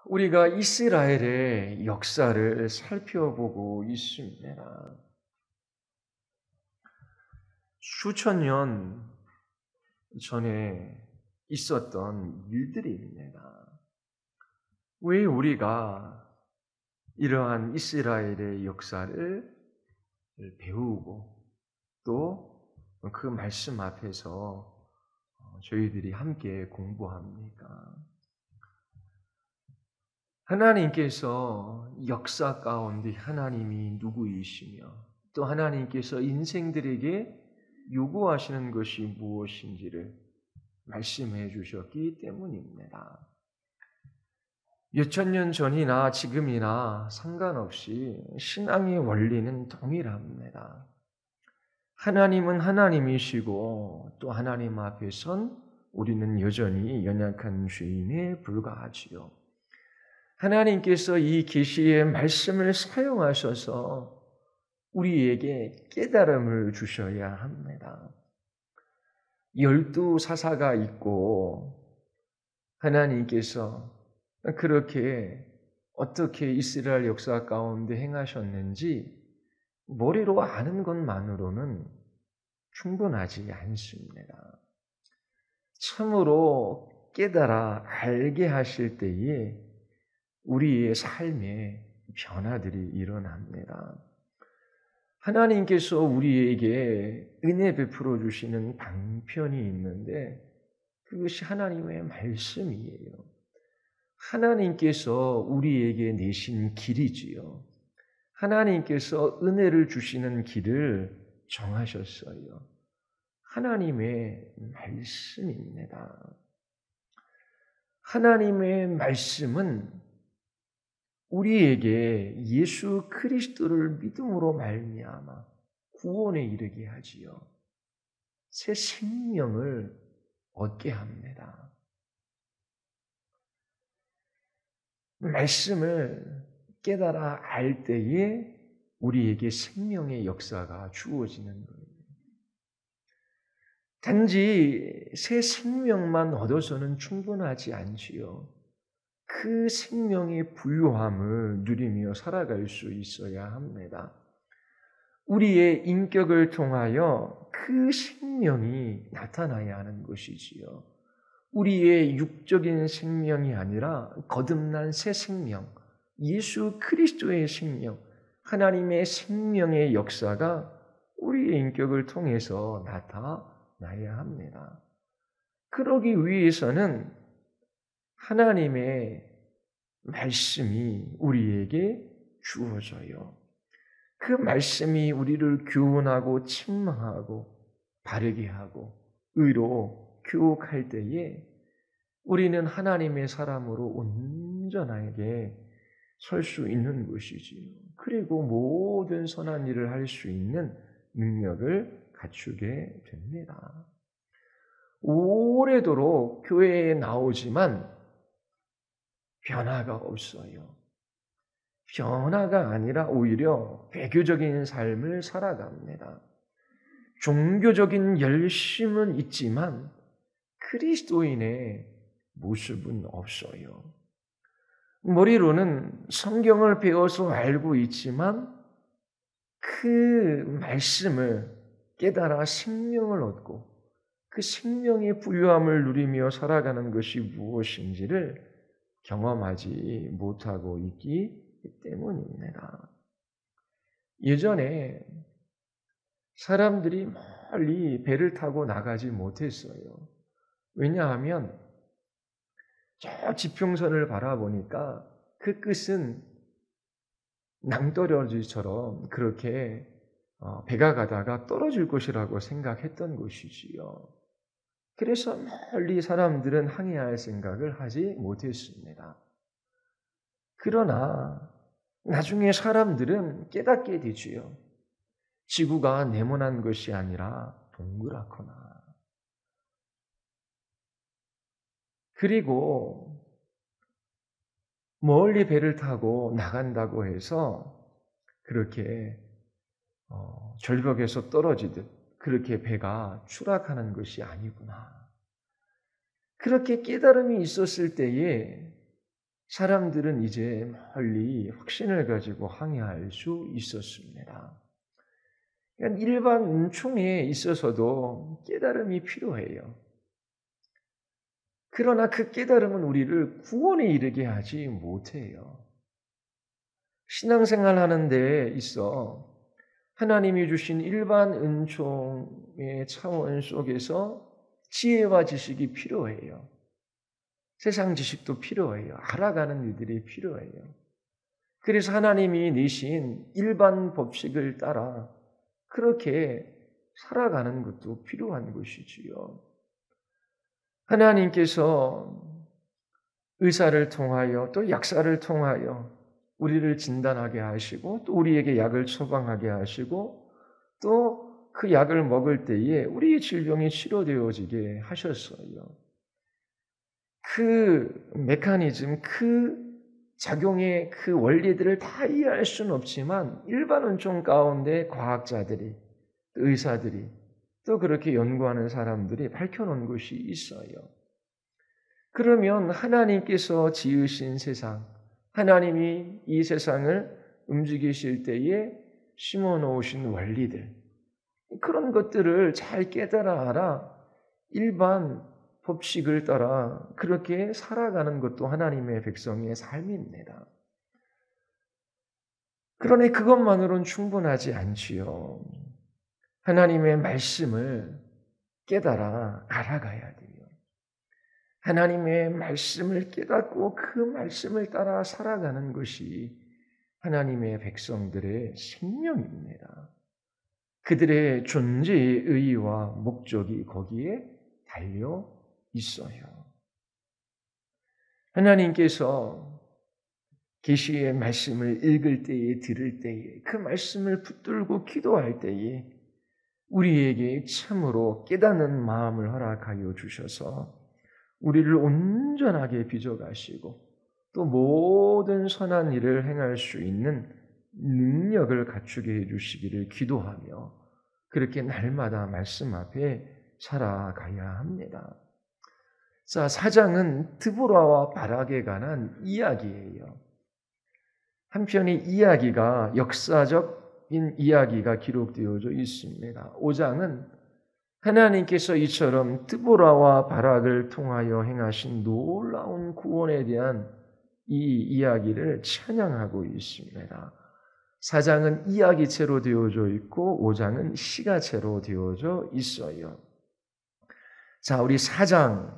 우리가 이스라엘의 역사를 살펴보고 있습니다. 수천 년 전에 있었던 일들입니다. 왜 우리가 이러한 이스라엘의 역사를 배우고 또 그 말씀 앞에서 저희들이 함께 공부합니까? 하나님께서 역사 가운데 하나님이 누구이시며 또 하나님께서 인생들에게 요구하시는 것이 무엇인지를 말씀해 주셨기 때문입니다. 몇천 년 전이나 지금이나 상관없이 신앙의 원리는 동일합니다. 하나님은 하나님이시고 또 하나님 앞에선 우리는 여전히 연약한 죄인에 불과하지요. 하나님께서 이 계시의 말씀을 사용하셔서 우리에게 깨달음을 주셔야 합니다. 12 사사가 있고 하나님께서 그렇게 어떻게 이스라엘 역사 가운데 행하셨는지 머리로 아는 것만으로는 충분하지 않습니다. 참으로 깨달아 알게 하실 때에 우리의 삶에 변화들이 일어납니다. 하나님께서 우리에게 은혜 베풀어 주시는 방편이 있는데 그것이 하나님의 말씀이에요. 하나님께서 우리에게 내신 길이지요. 하나님께서 은혜를 주시는 길을 정하셨어요. 하나님의 말씀입니다. 하나님의 말씀은 우리에게 예수 그리스도를 믿음으로 말미암아 구원에 이르게 하지요. 새 생명을 얻게 합니다. 말씀을 깨달아 알 때에 우리에게 생명의 역사가 주어지는 거예요. 단지 새 생명만 얻어서는 충분하지 않지요. 그 생명의 부유함을 누리며 살아갈 수 있어야 합니다. 우리의 인격을 통하여 그 생명이 나타나야 하는 것이지요. 우리의 육적인 생명이 아니라 거듭난 새 생명, 예수 그리스도의 생명, 하나님의 생명의 역사가 우리의 인격을 통해서 나타나야 합니다. 그러기 위해서는 하나님의 말씀이 우리에게 주어져요. 그 말씀이 우리를 교훈하고 책망하고 바르게 하고 의로 교육할 때에 우리는 하나님의 사람으로 온전하게 설 수 있는 것이지요. 그리고 모든 선한 일을 할 수 있는 능력을 갖추게 됩니다. 오래도록 교회에 나오지만 변화가 없어요. 변화가 아니라 오히려 배교적인 삶을 살아갑니다. 종교적인 열심은 있지만 그리스도인의 모습은 없어요. 머리로는 성경을 배워서 알고 있지만 그 말씀을 깨달아 생명을 얻고 그 생명의 부유함을 누리며 살아가는 것이 무엇인지를 경험하지 못하고 있기 때문입니다. 예전에 사람들이 멀리 배를 타고 나가지 못했어요. 왜냐하면 저 지평선을 바라보니까 그 끝은 낭떠러지처럼 그렇게 배가 가다가 떨어질 것이라고 생각했던 것이지요. 그래서 멀리 사람들은 항해할 생각을 하지 못했습니다. 그러나 나중에 사람들은 깨닫게 되지요. 지구가 네모난 것이 아니라 동그랗구나. 그리고 멀리 배를 타고 나간다고 해서 그렇게 절벽에서 떨어지듯 그렇게 배가 추락하는 것이 아니구나. 그렇게 깨달음이 있었을 때에 사람들은 이제 멀리 확신을 가지고 항해할 수 있었습니다. 그러니까 일반 은총에 있어서도 깨달음이 필요해요. 그러나 그 깨달음은 우리를 구원에 이르게 하지 못해요. 신앙생활 하는 데 있어 하나님이 주신 일반 은총의 차원 속에서 지혜와 지식이 필요해요. 세상 지식도 필요해요. 알아가는 일들이 필요해요. 그래서 하나님이 내신 일반 법칙을 따라 그렇게 살아가는 것도 필요한 것이지요. 하나님께서 의사를 통하여 또 약사를 통하여 우리를 진단하게 하시고 또 우리에게 약을 처방하게 하시고 또 그 약을 먹을 때에 우리의 질병이 치료되어지게 하셨어요. 그 메커니즘, 그 작용의 그 원리들을 다 이해할 수는 없지만 일반 은총 가운데 과학자들이, 의사들이 또 그렇게 연구하는 사람들이 밝혀놓은 것이 있어요. 그러면 하나님께서 지으신 세상, 하나님이 이 세상을 움직이실 때에 심어놓으신 원리들, 그런 것들을 잘 깨달아 알아 일반 법칙을 따라 그렇게 살아가는 것도 하나님의 백성의 삶입니다. 그러나 그것만으로는 충분하지 않지요. 하나님의 말씀을 깨달아 알아가야 돼요. 하나님의 말씀을 깨닫고 그 말씀을 따라 살아가는 것이 하나님의 백성들의 생명입니다. 그들의 존재의 의의와 목적이 거기에 달려 있어요. 하나님께서 계시의 말씀을 읽을 때에, 들을 때에, 그 말씀을 붙들고 기도할 때에 우리에게 참으로 깨닫는 마음을 허락하여 주셔서 우리를 온전하게 빚어가시고 또 모든 선한 일을 행할 수 있는 능력을 갖추게 해주시기를 기도하며 그렇게 날마다 말씀 앞에 살아가야 합니다. 자, 4장은 드보라와 바락에 관한 이야기예요. 한편의 이야기가 역사적인 이야기가 기록되어져 있습니다. 5장은 하나님께서 이처럼 드보라와 바락을 통하여 행하신 놀라운 구원에 대한 이 이야기를 찬양하고 있습니다. 4장은 이야기체로 되어져 있고 5장은 시가체로 되어져 있어요. 자, 우리 4장,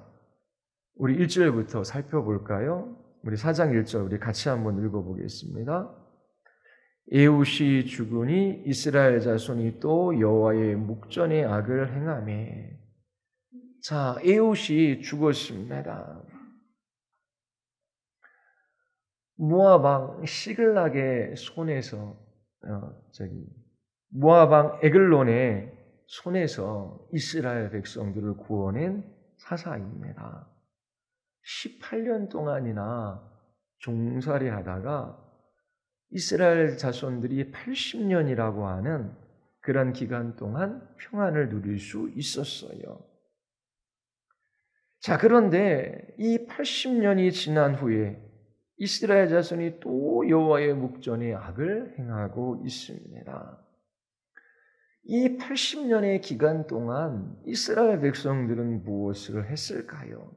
우리 1절부터 살펴볼까요? 우리 4장 1절 우리 같이 한번 읽어보겠습니다. 에훗이 죽으니 이스라엘 자손이 또 여호와의 목전에 악을 행하매. 자, 에훗이 죽었습니다. 모압 왕 시글락의 손에서 모압 왕 에글론의 손에서 이스라엘 백성들을 구원한 사사입니다. 18년 동안이나 종살이 하다가 이스라엘 자손들이 80년이라고 하는 그런 기간 동안 평안을 누릴 수 있었어요. 자, 그런데 이 80년이 지난 후에 이스라엘 자손이 또 여호와의 목전에 악을 행하고 있습니다. 이 80년의 기간 동안 이스라엘 백성들은 무엇을 했을까요?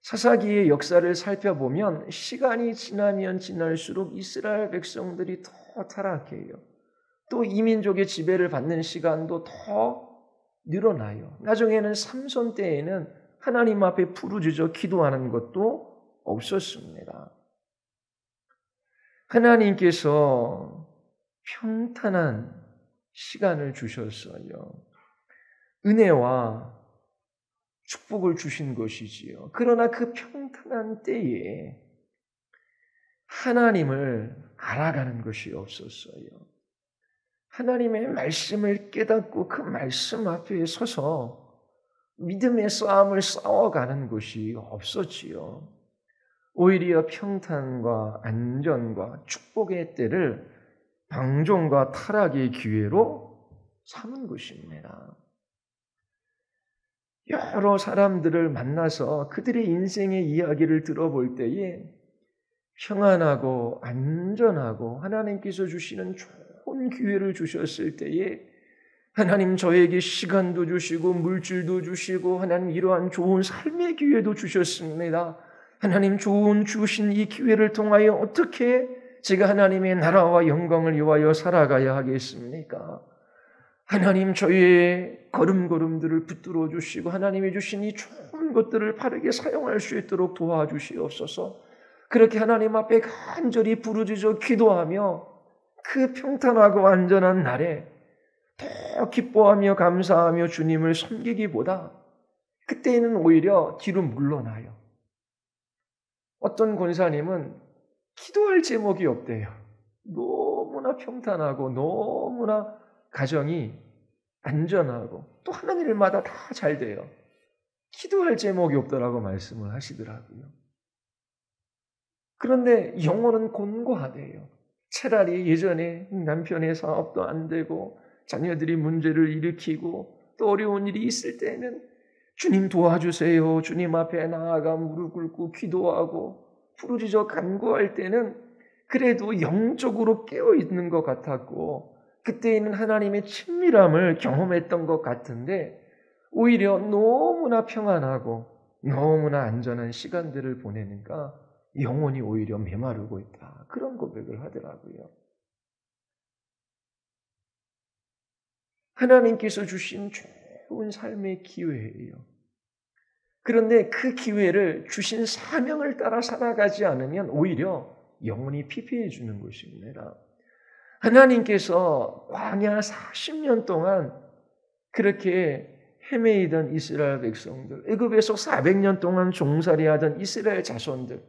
사사기의 역사를 살펴보면 시간이 지나면 지날수록 이스라엘 백성들이 더 타락해요. 또 이민족의 지배를 받는 시간도 더 늘어나요. 나중에는 삼손 때에는 하나님 앞에 부르짖어 기도하는 것도 없었습니다. 하나님께서 평탄한 시간을 주셨어요. 은혜와 축복을 주신 것이지요. 그러나 그 평탄한 때에 하나님을 알아가는 것이 없었어요. 하나님의 말씀을 깨닫고 그 말씀 앞에 서서 믿음의 싸움을 싸워가는 것이 없었지요. 오히려 평탄과 안전과 축복의 때를 방종과 타락의 기회로 삼은 것입니다. 여러 사람들을 만나서 그들의 인생의 이야기를 들어볼 때에 평안하고 안전하고 하나님께서 주시는 좋은 기회를 주셨을 때에 하나님 저에게 시간도 주시고 물질도 주시고 하나님 이러한 좋은 삶의 기회도 주셨습니다. 하나님 좋은 주신 이 기회를 통하여 어떻게 제가 하나님의 나라와 영광을 위하여 살아가야 하겠습니까? 하나님 저희의 걸음걸음들을 붙들어 주시고 하나님이 주신 이 좋은 것들을 바르게 사용할 수 있도록 도와주시옵소서. 그렇게 하나님 앞에 간절히 부르짖어 기도하며 그 평탄하고 안전한 날에 더 기뻐하며 감사하며 주님을 섬기기보다 그때는 오히려 뒤로 물러나요. 어떤 권사님은 기도할 제목이 없대요. 너무나 평탄하고 너무나 가정이 안전하고 또 하는 일마다 다 잘 돼요. 기도할 제목이 없더라고 말씀을 하시더라고요. 그런데 영혼은 곤고하대요. 차라리 예전에 남편의 사업도 안 되고 자녀들이 문제를 일으키고 또 어려운 일이 있을 때는 주님 도와주세요. 주님 앞에 나아가 무릎 꿇고 기도하고 부르짖어 간구할 때는 그래도 영적으로 깨어있는 것 같았고 그때에는 하나님의 친밀함을 경험했던 것 같은데 오히려 너무나 평안하고 너무나 안전한 시간들을 보내니까 영혼이 오히려 메마르고 있다. 그런 고백을 하더라고요. 하나님께서 주신 좋은 삶의 기회예요. 그런데 그 기회를 주신 사명을 따라 살아가지 않으면 오히려 영혼이 피폐해 주는 것입니다. 하나님께서 광야 40년 동안 그렇게 헤매이던 이스라엘 백성들, 애굽에서 400년 동안 종살이하던 이스라엘 자손들,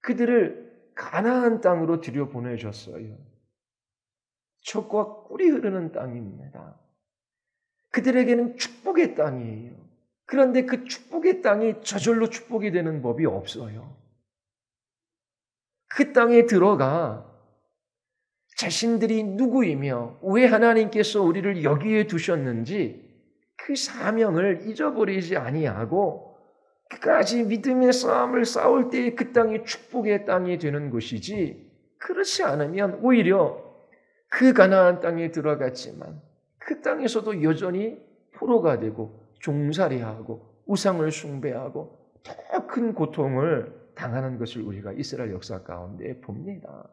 그들을 가나안 땅으로 들여보내셨어요. 젖과 꿀이 흐르는 땅입니다. 그들에게는 축복의 땅이에요. 그런데 그 축복의 땅이 저절로 축복이 되는 법이 없어요. 그 땅에 들어가 자신들이 누구이며 왜 하나님께서 우리를 여기에 두셨는지 그 사명을 잊어버리지 아니하고 끝까지 믿음의 싸움을 싸울 때에 그 땅이 축복의 땅이 되는 것이지 그렇지 않으면 오히려 그 가나안 땅에 들어갔지만 그 땅에서도 여전히 포로가 되고 종살이하고 우상을 숭배하고 더 큰 고통을 당하는 것을 우리가 이스라엘 역사 가운데 봅니다.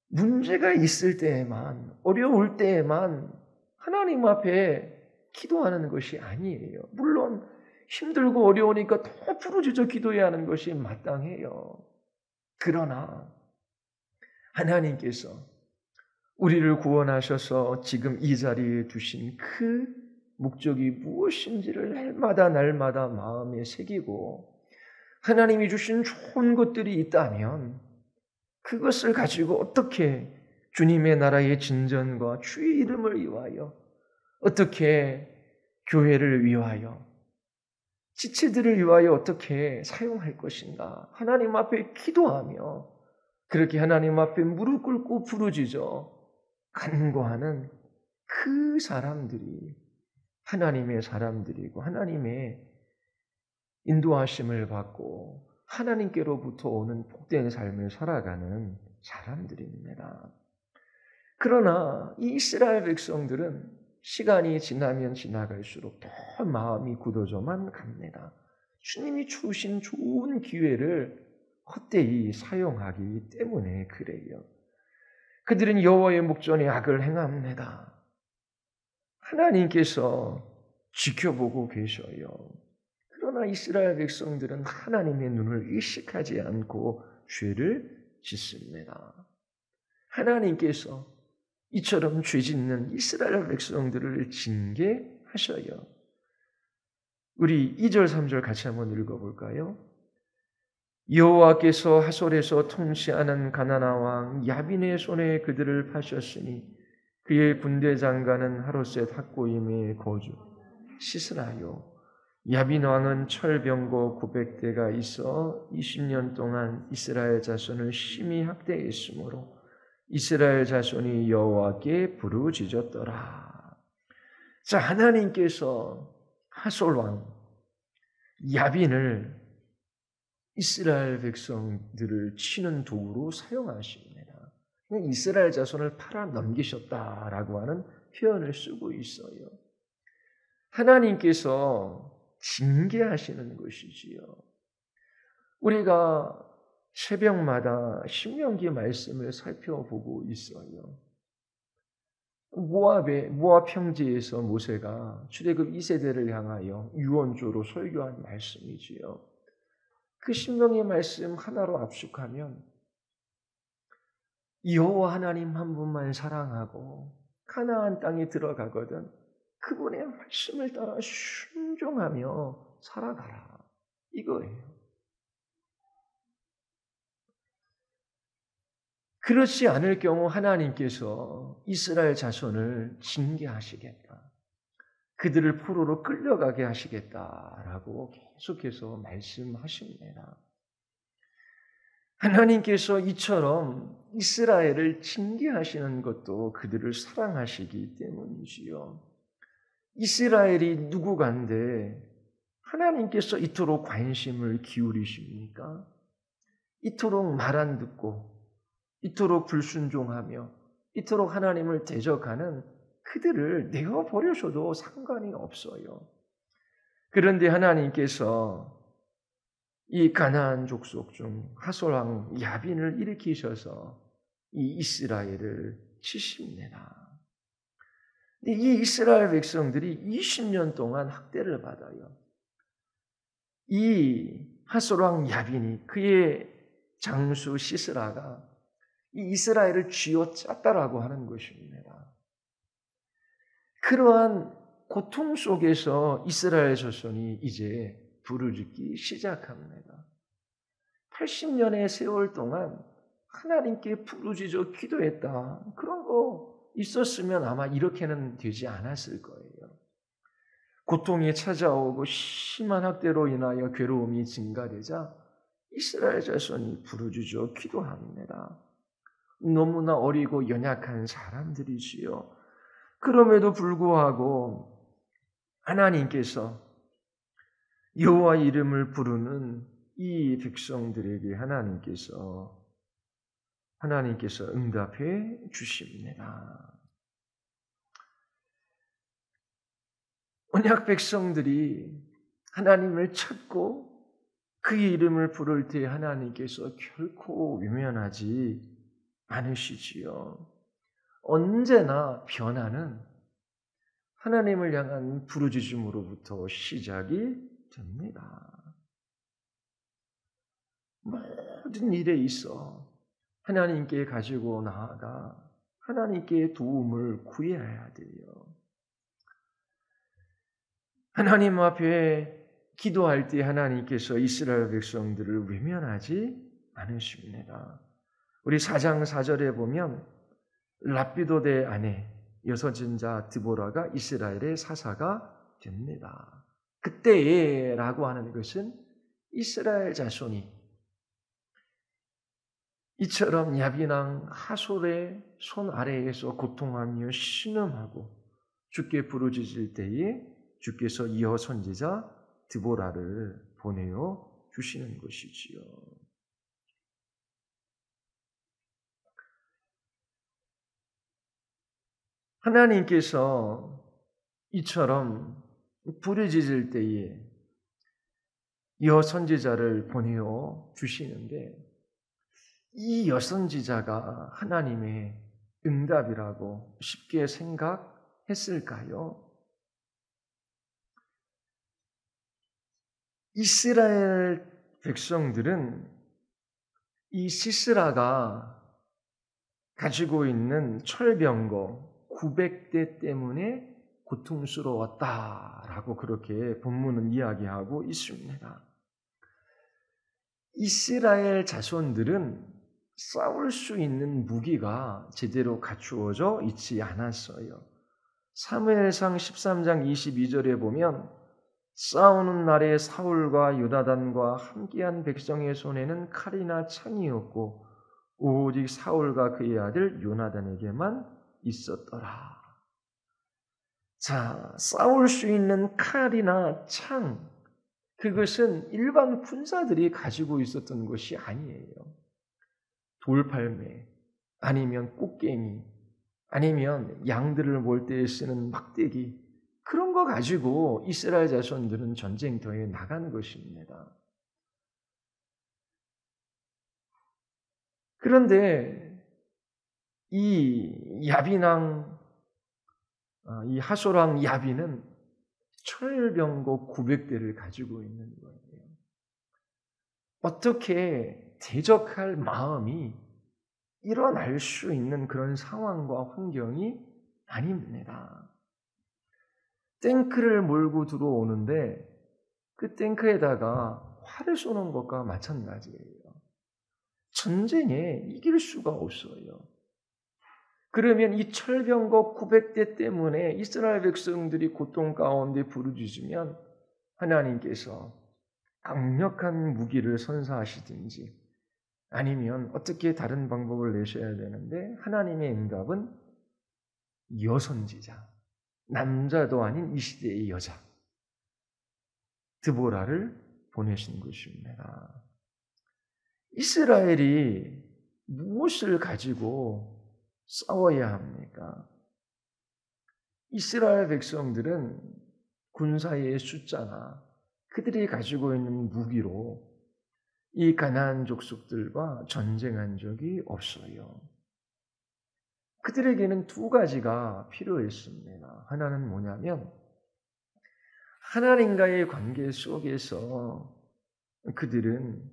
문제가 있을 때에만, 어려울 때에만 하나님 앞에 기도하는 것이 아니에요. 물론 힘들고 어려우니까 더 부르짖어 기도해야 하는 것이 마땅해요. 그러나 하나님께서 우리를 구원하셔서 지금 이 자리에 두신 그 목적이 무엇인지를 날마다 마음에 새기고 하나님이 주신 좋은 것들이 있다면 그것을 가지고 어떻게 주님의 나라의 진전과 주의 이름을 위하여 어떻게 교회를 위하여 지체들을 위하여 어떻게 사용할 것인가 하나님 앞에 기도하며 그렇게 하나님 앞에 무릎 꿇고 부르짖어 간구하는 그 사람들이 하나님의 사람들이고 하나님의 인도하심을 받고 하나님께로부터 오는 복된 삶을 살아가는 사람들입니다. 그러나 이 이스라엘 백성들은 시간이 지나면 지나갈수록 더 마음이 굳어져만 갑니다. 주님이 주신 좋은 기회를 헛되이 사용하기 때문에 그래요. 그들은 여호와의 목전에 악을 행합니다. 하나님께서 지켜보고 계셔요. 그러나 이스라엘 백성들은 하나님의 눈을 의식하지 않고 죄를 짓습니다. 하나님께서 이처럼 죄 짓는 이스라엘 백성들을 징계하셔요. 우리 2절 3절 같이 한번 읽어볼까요? 여호와께서 하솔에서 통치하는 가나안 왕 야빈의 손에 그들을 파셨으니 그의 군대 장관은 하롯셋 학고임에 거주 시스라요. 야빈 왕은 철병거 900대가 있어 20년 동안 이스라엘 자손을 심히 학대했으므로 이스라엘 자손이 여호와께 부르짖었더라. 자, 하나님께서 하솔 왕 야빈을 이스라엘 백성들을 치는 도구로 사용하십니다. 이스라엘 자손을 팔아 넘기셨다라고 하는 표현을 쓰고 있어요. 하나님께서 징계하시는 것이지요. 우리가 새벽마다 신명기 말씀을 살펴보고 있어요. 모압 평지에서 모세가 출애굽 2세대를 향하여 유언조로 설교한 말씀이지요. 그 신명기 말씀 하나로 압축하면 여호와 하나님 한 분만 사랑하고 가나안 땅에 들어가거든 그분의 말씀을 따라 순종하며 살아가라. 이거예요. 그렇지 않을 경우 하나님께서 이스라엘 자손을 징계하시겠다. 그들을 포로로 끌려가게 하시겠다라고 계속해서 말씀하십니다. 하나님께서 이처럼 이스라엘을 징계하시는 것도 그들을 사랑하시기 때문이지요. 이스라엘이 누구간데 하나님께서 이토록 관심을 기울이십니까? 이토록 말 안 듣고 이토록 불순종하며 이토록 하나님을 대적하는 그들을 내어버려줘도 상관이 없어요. 그런데 하나님께서 이 가나안 족속 중 하솔 왕 야빈을 일으키셔서 이 이스라엘을 치십니다. 이 이스라엘 백성들이 20년 동안 학대를 받아요. 이 하솔 왕 야빈이 그의 장수 시스라가 이 이스라엘을 쥐어짰다라고 하는 것입니다. 그러한 고통 속에서 이스라엘 자손이 이제 부르짖기 시작합니다. 80년의 세월 동안 하나님께 부르짖어 기도했다. 그런 거 있었으면 아마 이렇게는 되지 않았을 거예요. 고통이 찾아오고 심한 학대로 인하여 괴로움이 증가되자 이스라엘 자손이 부르짖어 기도합니다. 너무나 어리고 연약한 사람들이지요. 그럼에도 불구하고 하나님께서 여호와 이름을 부르는 이 백성들에게 하나님께서 응답해 주십니다. 언약 백성들이 하나님을 찾고 그의 이름을 부를 때 하나님께서 결코 외면하지 않으시지요. 언제나 변화는 하나님을 향한 부르짖음으로부터 시작이 됩니다. 모든 일에 있어 하나님께 가지고 나아가 하나님께 도움을 구해야 돼요. 하나님 앞에 기도할 때 하나님께서 이스라엘 백성들을 외면하지 않으십니다. 우리 4장 4절에 보면 랍비도의 아내 여선지자 드보라가 이스라엘의 사사가 됩니다. 그때라고 하는 것은 이스라엘 자손이 이처럼 야빈왕 하솔의 손 아래에서 고통하며 신음하고 주께 부르짖을 때에 주께서 여선지자 드보라를 보내어 주시는 것이지요. 하나님께서 이처럼 부르짖을 때에 여선지자를 보내어 주시는데 이 여선지자가 하나님의 응답이라고 쉽게 생각했을까요? 이스라엘 백성들은 이 시스라가 가지고 있는 철병거 900대 때문에 고통스러웠다라고 그렇게 본문은 이야기하고 있습니다. 이스라엘 자손들은 싸울 수 있는 무기가 제대로 갖추어져 있지 않았어요. 사무엘상 13장 22절에 보면 싸우는 날에 사울과 요나단과 함께한 백성의 손에는 칼이나 창이 없고 오직 사울과 그의 아들 요나단에게만 있었더라. 자, 싸울 수 있는 칼이나 창, 그것은 일반 군사들이 가지고 있었던 것이 아니에요. 돌팔매, 아니면 꽃갱이, 아니면 양들을 몰 때에 쓰는 막대기, 그런 거 가지고 이스라엘 자손들은 전쟁터에 나간 것입니다. 그런데 이 야빈왕, 이 하소랑 야빈은 철병거 900대를 가지고 있는 거예요. 어떻게 대적할 마음이 일어날 수 있는 그런 상황과 환경이 아닙니다. 탱크를 몰고 들어오는데 그 탱크에다가 활을 쏘는 것과 마찬가지예요. 전쟁에 이길 수가 없어요. 그러면 이 철병거 900대 때문에 이스라엘 백성들이 고통 가운데 부르짖으면 하나님께서 강력한 무기를 선사하시든지 아니면 어떻게 다른 방법을 내셔야 되는데 하나님의 응답은 여선지자, 남자도 아닌 이 시대의 여자 드보라를 보내신 것입니다. 이스라엘이 무엇을 가지고 싸워야 합니까? 이스라엘 백성들은 군사의 숫자나 그들이 가지고 있는 무기로 이 가나안 족속들과 전쟁한 적이 없어요. 그들에게는 두 가지가 필요했습니다. 하나는 뭐냐면 하나님과의 관계 속에서 그들은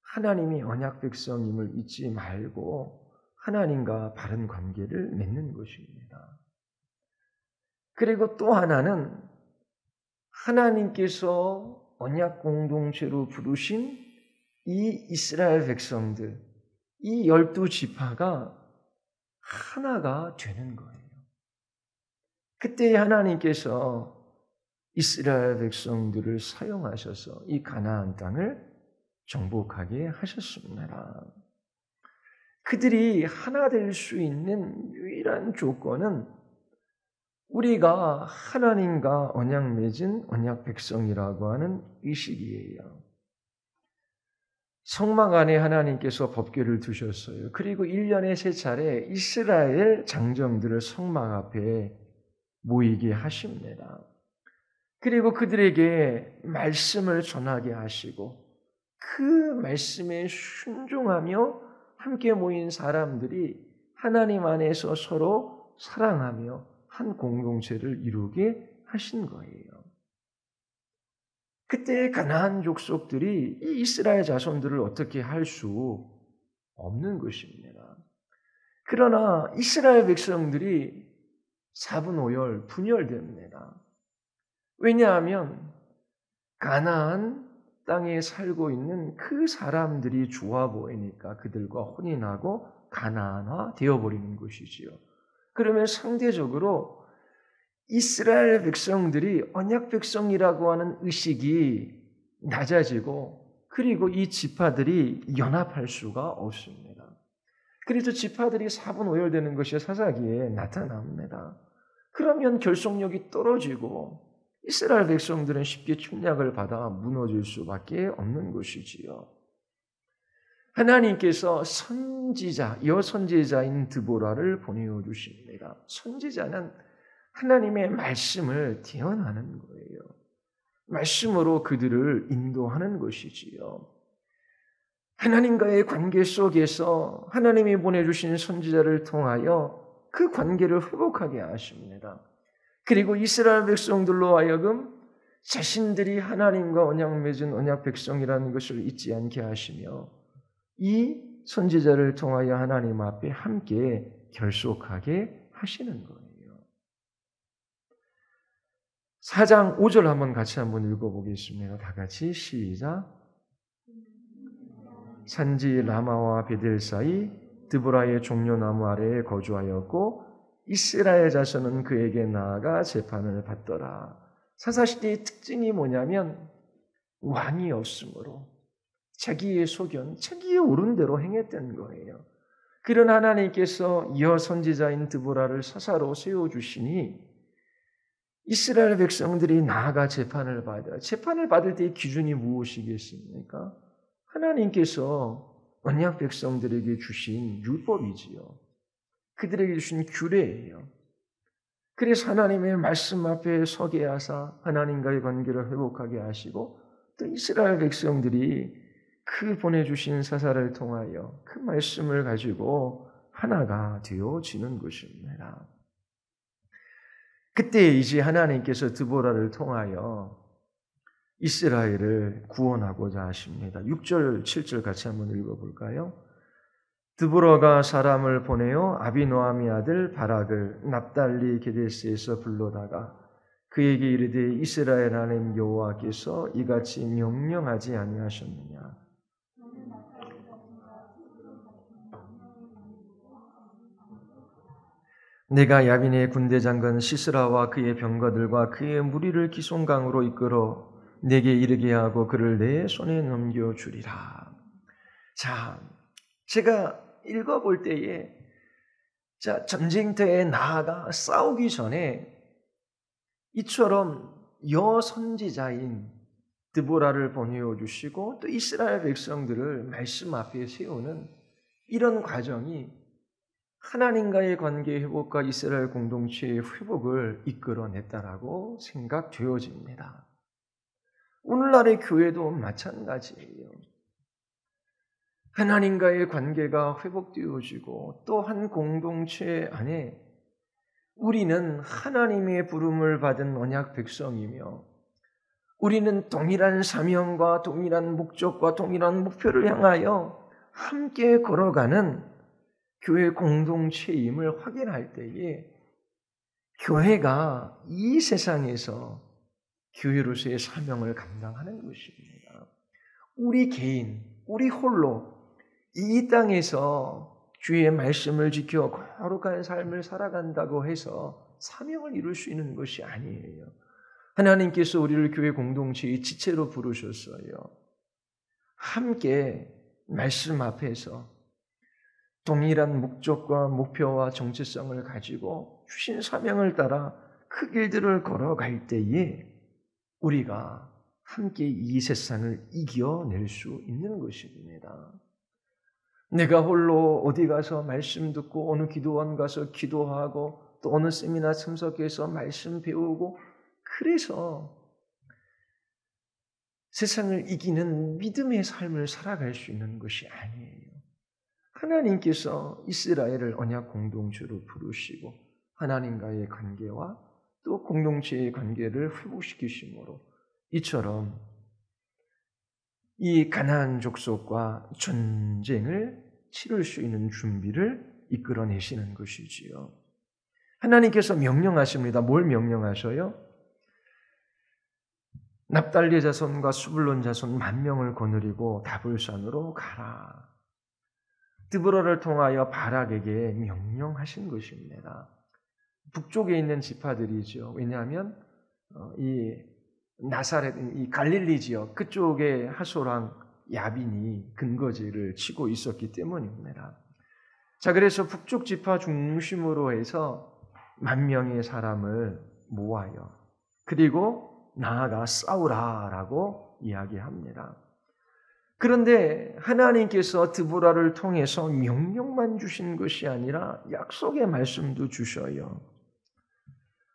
하나님이 언약 백성임을 잊지 말고 하나님과 바른 관계를 맺는 것입니다. 그리고 또 하나는 하나님께서 언약 공동체로 부르신 이 이스라엘 백성들, 이 12지파가 하나가 되는 거예요. 그때 하나님께서 이스라엘 백성들을 사용하셔서 이 가나안 땅을 정복하게 하셨습니다. 그들이 하나 될 수 있는 유일한 조건은 우리가 하나님과 언약 맺은 언약 백성이라고 하는 의식이에요. 성막 안에 하나님께서 법궤를 두셨어요. 그리고 1년에 3차례 이스라엘 장정들을 성막 앞에 모이게 하십니다. 그리고 그들에게 말씀을 전하게 하시고 그 말씀에 순종하며 함께 모인 사람들이 하나님 안에서 서로 사랑하며 한 공동체를 이루게 하신 거예요. 그때 가나안 족속들이 이 이스라엘 자손들을 어떻게 할 수 없는 것입니다. 그러나 이스라엘 백성들이 4분오열 분열됩니다. 왜냐하면 가나안 땅에 살고 있는 그 사람들이 좋아 보이니까 그들과 혼인하고 가나안화 되어버리는 것이지요. 그러면 상대적으로 이스라엘 백성들이 언약 백성이라고 하는 의식이 낮아지고 그리고 이 지파들이 연합할 수가 없습니다. 그래서 지파들이 4분오열 되는 것이 사사기에 나타납니다. 그러면 결속력이 떨어지고 이스라엘 백성들은 쉽게 침략을 받아 무너질 수밖에 없는 것이지요. 하나님께서 선지자, 여선지자인 드보라를 보내주십니다. 선지자는 하나님의 말씀을 대언하는 거예요. 말씀으로 그들을 인도하는 것이지요. 하나님과의 관계 속에서 하나님이 보내주신 선지자를 통하여 그 관계를 회복하게 하십니다. 그리고 이스라엘 백성들로 하여금 자신들이 하나님과 언약 맺은 언약 백성이라는 것을 잊지 않게 하시며 이 선지자를 통하여 하나님 앞에 함께 결속하게 하시는 거예요. 4장 5절 한번 같이 한번 읽어보겠습니다. 다 같이 시작. 산지 라마와 베델 사이 드보라의 종려나무 아래에 거주하였고 이스라엘 자손은 그에게 나아가 재판을 받더라. 사사시대의 특징이 뭐냐면 왕이 없으므로 자기의 소견, 자기의 옳은 대로 행했던 거예요. 그런 하나님께서 여선지자인 드보라를 사사로 세워주시니 이스라엘 백성들이 나아가 재판을 받아요. 재판을 받을 때의 기준이 무엇이겠습니까? 하나님께서 언약 백성들에게 주신 율법이지요. 그들에게 주신 규례예요. 그래서 하나님의 말씀 앞에 서게 하사 하나님과의 관계를 회복하게 하시고 또 이스라엘 백성들이 그 보내주신 사사를 통하여 그 말씀을 가지고 하나가 되어지는 것입니다. 그때 이제 하나님께서 드보라를 통하여 이스라엘을 구원하고자 하십니다. 6절, 7절 같이 한번 읽어볼까요? 드보라가 사람을 보내어 아비노아미 아들 바락을 납달리 게데스에서 불러다가 그에게 이르되 이스라엘 하나님 여호와께서 이같이 명령하지 아니하셨느냐? 내가 야빈의 군대 장관 시스라와 그의 병거들과 그의 무리를 기송강으로 이끌어 내게 이르게 하고 그를 내 손에 넘겨주리라. 자, 제가 읽어볼 때에 전쟁터에 나아가 싸우기 전에 이처럼 여선지자인 드보라를 보내어 주시고 또 이스라엘 백성들을 말씀 앞에 세우는 이런 과정이 하나님과의 관계 회복과 이스라엘 공동체의 회복을 이끌어냈다라고 생각되어집니다. 오늘날의 교회도 마찬가지예요. 하나님과의 관계가 회복되어지고 또 한 공동체 안에 우리는 하나님의 부름을 받은 언약 백성이며 우리는 동일한 사명과 동일한 목적과 동일한 목표를 향하여 함께 걸어가는 교회 공동체임을 확인할 때에 교회가 이 세상에서 교회로서의 사명을 감당하는 것입니다. 우리 개인, 우리 홀로 이 땅에서 주의 말씀을 지켜 거룩한 삶을 살아간다고 해서 사명을 이룰 수 있는 것이 아니에요. 하나님께서 우리를 교회 공동체의 지체로 부르셨어요. 함께 말씀 앞에서 동일한 목적과 목표와 정체성을 가지고 주신 사명을 따라 그 길들을 걸어갈 때에 우리가 함께 이 세상을 이겨낼 수 있는 것입니다. 내가 홀로 어디 가서 말씀 듣고 어느 기도원 가서 기도하고 또 어느 세미나 참석해서 말씀 배우고 그래서 세상을 이기는 믿음의 삶을 살아갈 수 있는 것이 아니에요. 하나님께서 이스라엘을 언약 공동체로 부르시고 하나님과의 관계와 또 공동체의 관계를 회복시키심으로 이처럼 이 가나안 족속과 전쟁을 치를 수 있는 준비를 이끌어내시는 것이지요. 하나님께서 명령하십니다. 뭘 명령하셔요? 납달리 자손과 수불론 자손 10,000명을 거느리고 다볼산으로 가라. 드보라를 통하여 바락에게 명령하신 것입니다. 북쪽에 있는 지파들이죠. 왜냐하면 이 나사렛, 이 갈릴리 지역 그쪽에 하솔랑 야빈이 근거지를 치고 있었기 때문입니다. 자, 그래서 북쪽 지파 중심으로 해서 10,000명의 사람을 모아요. 그리고 나아가 싸우라라고 이야기합니다. 그런데 하나님께서 드보라를 통해서 명령만 주신 것이 아니라 약속의 말씀도 주셔요.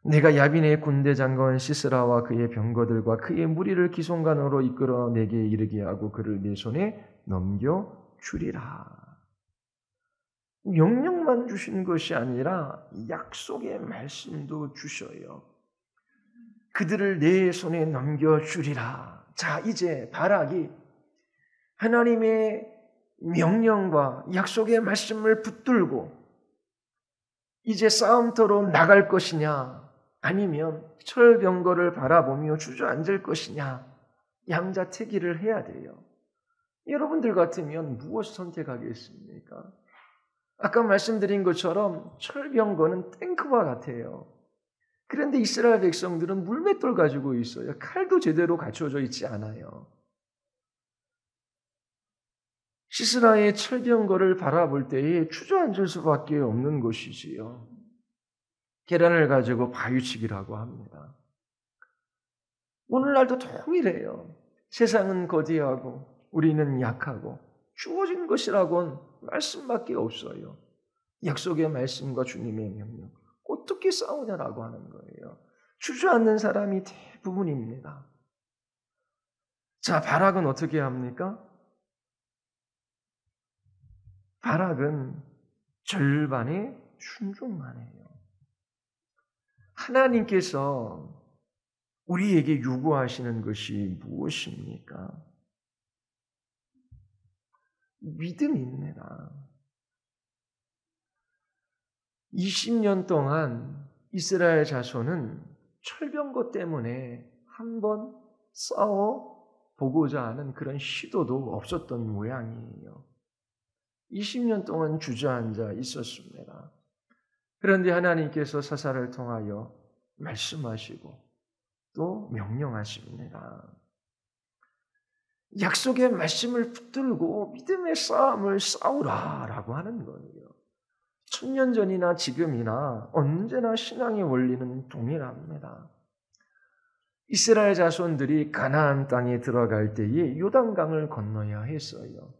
내가 야빈의 군대 장관 시스라와 그의 병거들과 그의 무리를 기송간으로 이끌어 내게 이르게 하고 그를 내 손에 넘겨주리라. 명령만 주신 것이 아니라 약속의 말씀도 주셔요. 그들을 내 손에 넘겨주리라. 자, 이제 바락이 하나님의 명령과 약속의 말씀을 붙들고 이제 싸움터로 나갈 것이냐 아니면 철병거를 바라보며 주저앉을 것이냐 양자택일을 해야 돼요. 여러분들 같으면 무엇을 선택하겠습니까? 아까 말씀드린 것처럼 철병거는 탱크와 같아요. 그런데 이스라엘 백성들은 물맷돌 가지고 있어요. 칼도 제대로 갖춰져 있지 않아요. 시스라의 철병거를 바라볼 때에 주저앉을 수밖에 없는 것이지요. 계란을 가지고 바위치기라고 합니다. 오늘날도 동일해요. 세상은 거대하고 우리는 약하고 주어진 것이라곤 말씀밖에 없어요. 약속의 말씀과 주님의 명령. 어떻게 싸우냐라고 하는 거예요. 주저앉는 사람이 대부분입니다. 자, 바락은 어떻게 합니까? 바락은 절반에 순종만 해요. 하나님께서 우리에게 요구하시는 것이 무엇입니까? 믿음입니다. 20년 동안 이스라엘 자손은 철병거 때문에 한번 싸워 보고자 하는 그런 시도도 없었던 모양이에요. 20년 동안 주저앉아 있었습니다. 그런데 하나님께서 사사를 통하여 말씀하시고 또 명령하십니다. 약속의 말씀을 붙들고 믿음의 싸움을 싸우라라고 하는 거예요. 1000년 전이나 지금이나 언제나 신앙의 원리는 동일합니다. 이스라엘 자손들이 가나안 땅에 들어갈 때에 요단강을 건너야 했어요.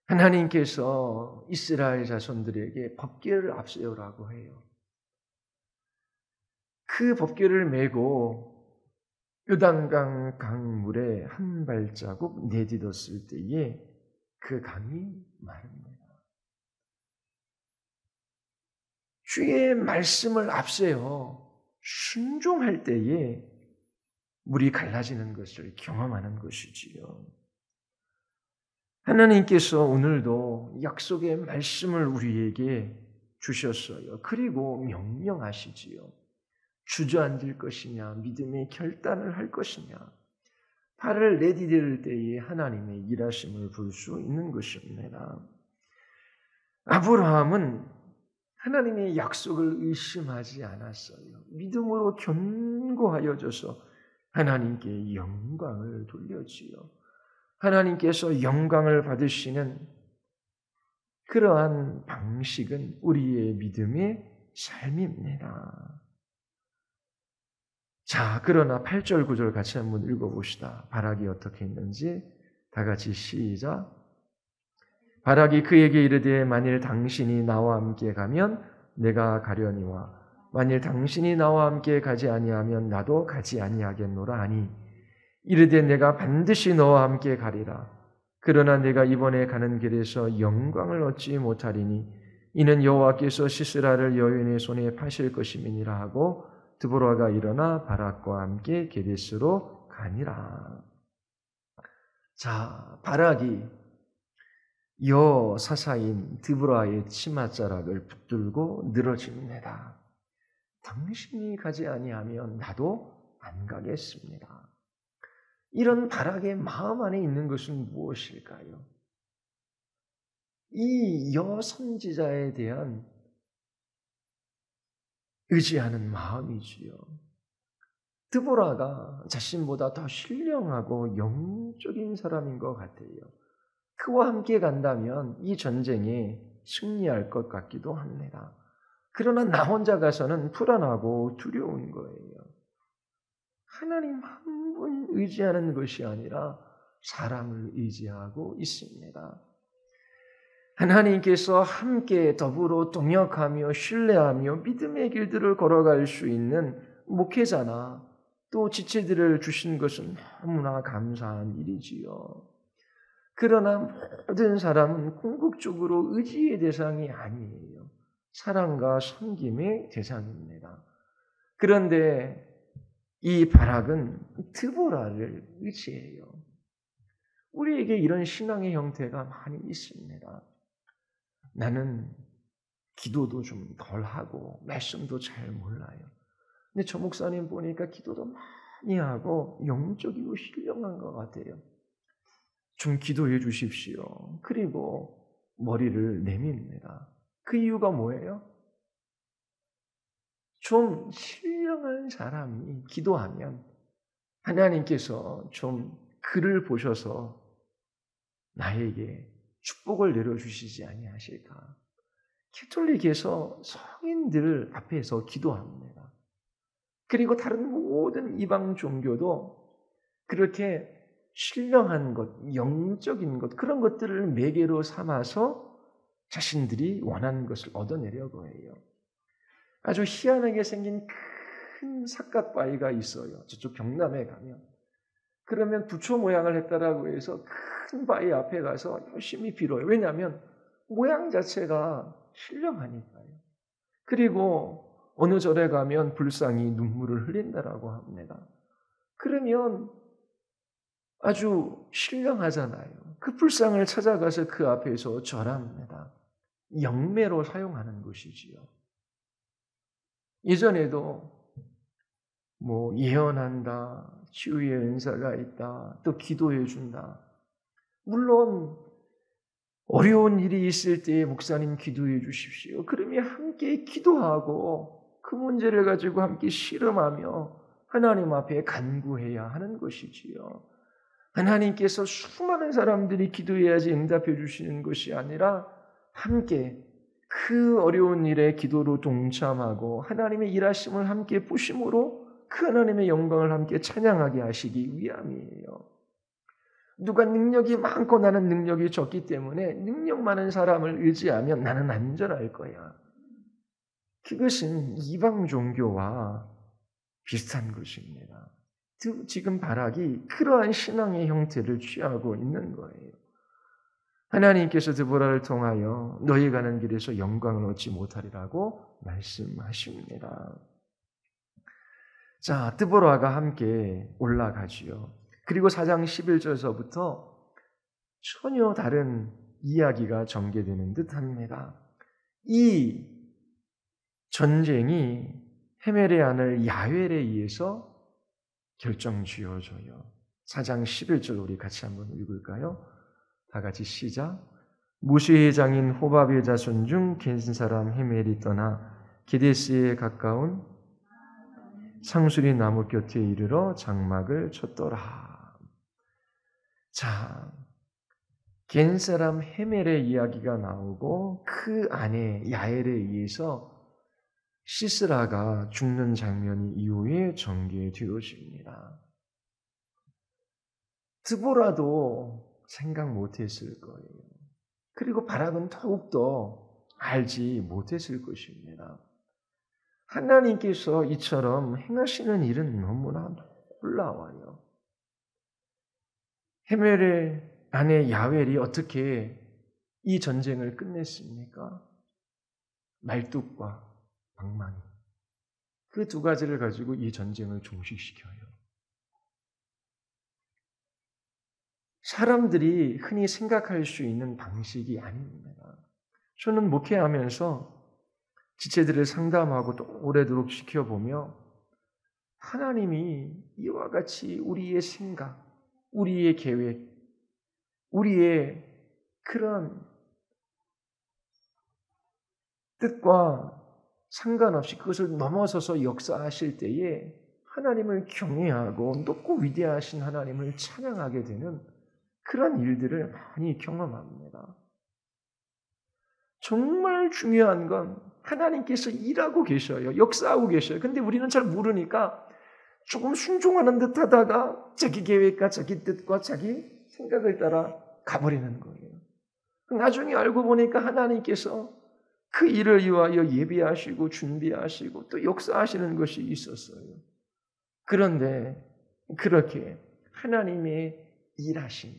하나님께서 이스라엘 자손들에게 법궤를 앞세우라고 해요. 그 법궤를 메고 요단강 강물에 한 발자국 내딛었을 때에 그 강이 마릅니다. 주의 말씀을 앞세워 순종할 때에 물이 갈라지는 것을 경험하는 것이지요. 하나님께서 오늘도 약속의 말씀을 우리에게 주셨어요. 그리고 명령하시지요. 주저앉을 것이냐, 믿음의 결단을 할 것이냐, 발을 내디딜 때에 하나님의 일하심을 볼 수 있는 것입니다. 아브라함은 하나님의 약속을 의심하지 않았어요. 믿음으로 견고하여져서 하나님께 영광을 돌렸지요. 하나님께서 영광을 받으시는 그러한 방식은 우리의 믿음의 삶입니다. 자, 그러나 8절, 9절 같이 한번 읽어봅시다. 바락이 어떻게 했는지 다 같이 시작. 바락이 그에게 이르되 만일 당신이 나와 함께 가면 내가 가려니와 만일 당신이 나와 함께 가지 아니하면 나도 가지 아니하겠노라 하니 이르되 내가 반드시 너와 함께 가리라. 그러나 내가 이번에 가는 길에서 영광을 얻지 못하리니 이는 여호와께서 시스라를 여인의 손에 파실 것임이니라 하고 드보라가 일어나 바락과 함께 게데스로 가니라. 자, 바락이 여사사인 드보라의 치맛자락을 붙들고 늘어집니다. 당신이 가지 아니하면 나도 안 가겠습니다. 이런 바락의 마음 안에 있는 것은 무엇일까요? 이 여선지자에 대한 의지하는 마음이지요. 드보라가 자신보다 더 신령하고 영적인 사람인 것 같아요. 그와 함께 간다면 이 전쟁에 승리할 것 같기도 합니다. 그러나 나 혼자 가서는 불안하고 두려운 거예요. 하나님 한 분 의지하는 것이 아니라 사람을 의지하고 있습니다. 하나님께서 함께 더불어 동역하며 신뢰하며 믿음의 길들을 걸어갈 수 있는 목회자나 또 지체들을 주신 것은 너무나 감사한 일이지요. 그러나 모든 사람은 궁극적으로 의지의 대상이 아니에요. 사랑과 섬김의 대상입니다. 그런데 이 바락은 드보라를 의지해요. 우리에게 이런 신앙의 형태가 많이 있습니다. 나는 기도도 좀 덜하고 말씀도 잘 몰라요. 근데 저 목사님 보니까 기도도 많이 하고 영적이고 신령한 것 같아요. 좀 기도해 주십시오. 그리고 머리를 내밉니다. 그 이유가 뭐예요? 좀 신령한 사람이 기도하면 하나님께서 좀 그를 보셔서 나에게 축복을 내려주시지 아니하실까? 캐톨릭에서 성인들 앞에서 기도합니다. 그리고 다른 모든 이방 종교도 그렇게 신령한 것, 영적인 것, 그런 것들을 매개로 삼아서 자신들이 원하는 것을 얻어내려고 해요. 아주 희한하게 생긴 큰 삿갓바위가 있어요. 저쪽 경남에 가면. 그러면 부처 모양을 했다라고 해서 큰 바위 앞에 가서 열심히 빌어요. 왜냐하면 모양 자체가 신령하니까요. 그리고 어느 절에 가면 불상이 눈물을 흘린다라고 합니다. 그러면 아주 신령하잖아요. 그 불상을 찾아가서 그 앞에서 절합니다. 영매로 사용하는 것이지요. 예전에도 예언한다, 치유의 은사가 있다, 또 기도해 준다. 물론 어려운 일이 있을 때 목사님 기도해 주십시오. 그러면 함께 기도하고 그 문제를 가지고 함께 씨름하며 하나님 앞에 간구해야 하는 것이지요. 하나님께서 수많은 사람들이 기도해야지 응답해 주시는 것이 아니라 함께 그 어려운 일에 기도로 동참하고 하나님의 일하심을 함께 보심으로 그 하나님의 영광을 함께 찬양하게 하시기 위함이에요. 누가 능력이 많고 나는 능력이 적기 때문에 능력 많은 사람을 의지하면 나는 안전할 거야. 그것은 이방 종교와 비슷한 것입니다. 지금 바락이 그러한 신앙의 형태를 취하고 있는 거예요. 하나님께서 드보라를 통하여 너희 가는 길에서 영광을 얻지 못하리라고 말씀하십니다. 자, 드보라가 함께 올라가지요. 그리고 4장 11절서부터 전혀 다른 이야기가 전개되는 듯합니다. 이 전쟁이 헤멜의 아들 야웰에 의해서 결정지어져요. 4장 11절 우리 같이 한번 읽을까요? 다 같이 시작. 무시의 장인 호밥의 자손 중 겐 사람 헤멜이 떠나 게데스에 가까운 상수리 나무 곁에 이르러 장막을 쳤더라. 자, 겐 사람 헤멜의 이야기가 나오고 그 아내 야엘에 의해서 시스라가 죽는 장면이 이후에 전개되어집니다. 드보라도 생각 못했을 거예요. 그리고 바락은 더욱더 알지 못했을 것입니다. 하나님께서 이처럼 행하시는 일은 너무나 놀라워요. 헤멜의 아내 야웰이 어떻게 이 전쟁을 끝냈습니까? 말뚝과 방망이. 그 두 가지를 가지고 이 전쟁을 종식시켜요. 사람들이 흔히 생각할 수 있는 방식이 아닙니다. 저는 목회하면서 지체들을 상담하고 또 오래도록 지켜보며 하나님이 이와 같이 우리의 생각, 우리의 계획, 우리의 그런 뜻과 상관없이 그것을 넘어서서 역사하실 때에 하나님을 경외하고 높고 위대하신 하나님을 찬양하게 되는 그런 일들을 많이 경험합니다. 정말 중요한 건 하나님께서 일하고 계셔요. 역사하고 계셔요. 근데 우리는 잘 모르니까 조금 순종하는 듯 하다가 자기 계획과 자기 뜻과 자기 생각을 따라 가버리는 거예요. 나중에 알고 보니까 하나님께서 그 일을 위하여 예비하시고 준비하시고 또 역사하시는 것이 있었어요. 그런데 그렇게 하나님의 일하심,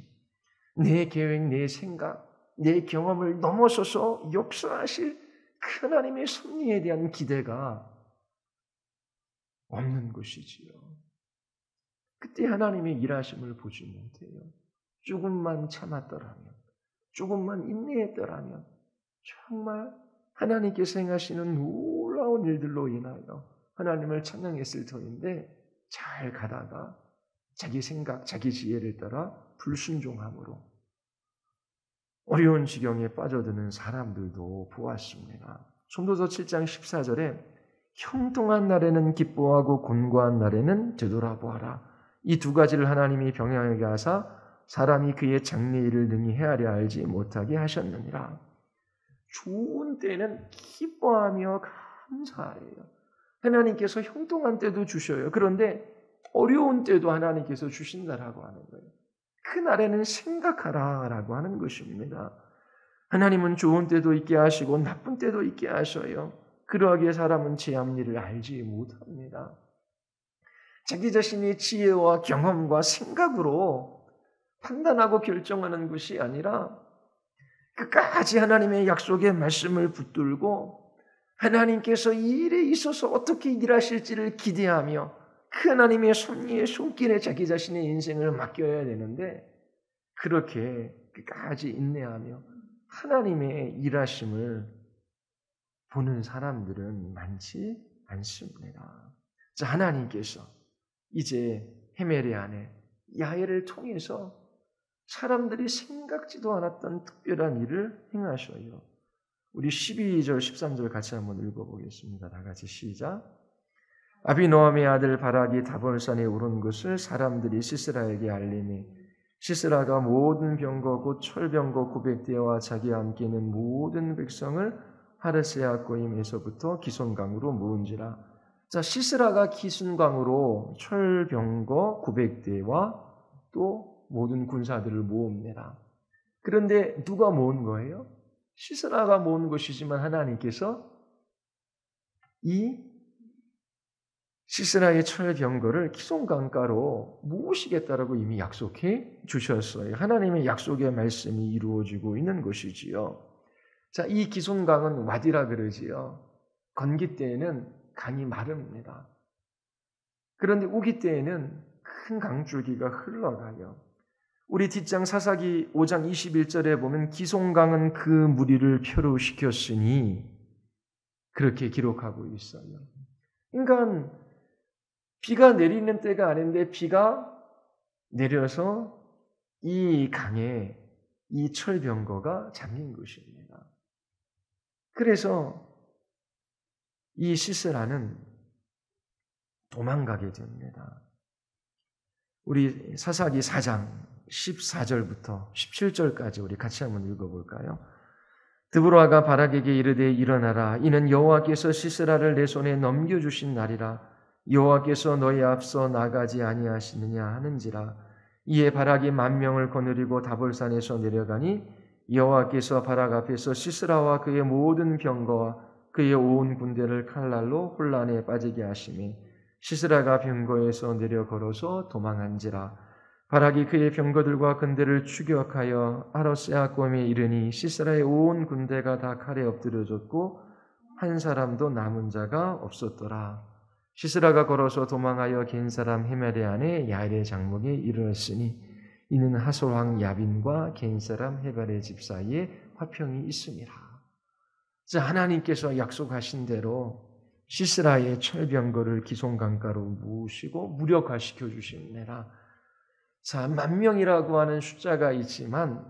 내 계획, 내 생각, 내 경험을 넘어서서 역사하실 그 하나님의 섭리에 대한 기대가 없는 것이지요. 그때 하나님의 일하심을 보지 못해요. 조금만 참았더라면, 조금만 인내했더라면 정말 하나님께서 행하시는 놀라운 일들로 인하여 하나님을 찬양했을 터인데 잘 가다가 자기 생각, 자기 지혜를 따라 불순종함으로 어려운 지경에 빠져드는 사람들도 보았습니다. 전도서 7장 14절에 형통한 날에는 기뻐하고 곤고한 날에는 되돌아보아라. 이 두 가지를 하나님이 병행하게 하사 사람이 그의 장래일을 능히 헤아려 알지 못하게 하셨느니라. 좋은 때는 기뻐하며 감사해요. 하나님께서 형통한 때도 주셔요. 그런데 어려운 때도 하나님께서 주신다라고 하는 거예요. 그 날에는 생각하라라고 하는 것입니다. 하나님은 좋은 때도 있게 하시고 나쁜 때도 있게 하셔요. 그러하기에 사람은 제 앞일을 알지 못합니다. 자기 자신의 지혜와 경험과 생각으로 판단하고 결정하는 것이 아니라 끝까지 하나님의 약속의 말씀을 붙들고 하나님께서 이 일에 있어서 어떻게 일하실지를 기대하며 그 하나님의 섭리의 손길에 자기 자신의 인생을 맡겨야 되는데 그렇게 끝까지 인내하며 하나님의 일하심을 보는 사람들은 많지 않습니다. 자, 하나님께서 이제 헤멜의 아내 야엘을 통해서 사람들이 생각지도 않았던 특별한 일을 행하셔요. 우리 12절, 13절 같이 한번 읽어보겠습니다. 다 같이 시작. 아비노함의 아들 바락이 다볼산에 오른 것을 사람들이 시스라에게 알리니 시스라가 모든 병거 곧 철병거 900대와 자기와 함께 있는 모든 백성을 하르세아 고임에서부터 기손강으로 모은지라. 자, 시스라가 기손강으로 철병거 900대와 또 모든 군사들을 모읍니다. 그런데 누가 모은 거예요? 시스라가 모은 것이지만 하나님께서 이 시스라의 철병거를 기손강가로 모으시겠다라고 이미 약속해 주셨어요. 하나님의 약속의 말씀이 이루어지고 있는 것이지요. 자, 이 기손강은 와디라 그러지요. 건기 때에는 강이 마릅니다. 그런데 우기 때에는 큰 강줄기가 흘러가요. 우리 뒷장 사사기 5장 21절에 보면 기손강은 그 무리를 표류시켰으니 그렇게 기록하고 있어요. 그러니까 비가 내리는 때가 아닌데 비가 내려서 이 강에 이 철병거가 잠긴 것입니다. 그래서 이 시스라는 도망가게 됩니다. 우리 사사기 4장 14절부터 17절까지 우리 같이 한번 읽어볼까요? 드보라가 바락에게 이르되 일어나라. 이는 여호와께서 시스라를 내 손에 넘겨주신 날이라. 여호와께서 너희 앞서 나가지 아니하시느냐 하는지라. 이에 바락이 10,000명을 거느리고 다볼산에서 내려가니 여호와께서 바락 앞에서 시스라와 그의 모든 병거와 그의 온 군대를 칼날로 혼란에 빠지게 하시매 시스라가 병거에서 내려 걸어서 도망한지라. 바락이 그의 병거들과 군대를 추격하여 아로세아곰에 이르니 시스라의 온 군대가 다 칼에 엎드려졌고 한 사람도 남은 자가 없었더라. 시스라가 걸어서 도망하여 겐 사람 헤멜의 아내 야엘의 장막에 이르렀으니 이는 하솔 왕 야빈과 겐 사람 헤벨의 집 사이에 화평이 있음이라. 자, 하나님께서 약속하신 대로 시스라의 철병거를 기손강가로 모으시고 무력화시켜 주시느라. 자, 10,000명이라고 하는 숫자가 있지만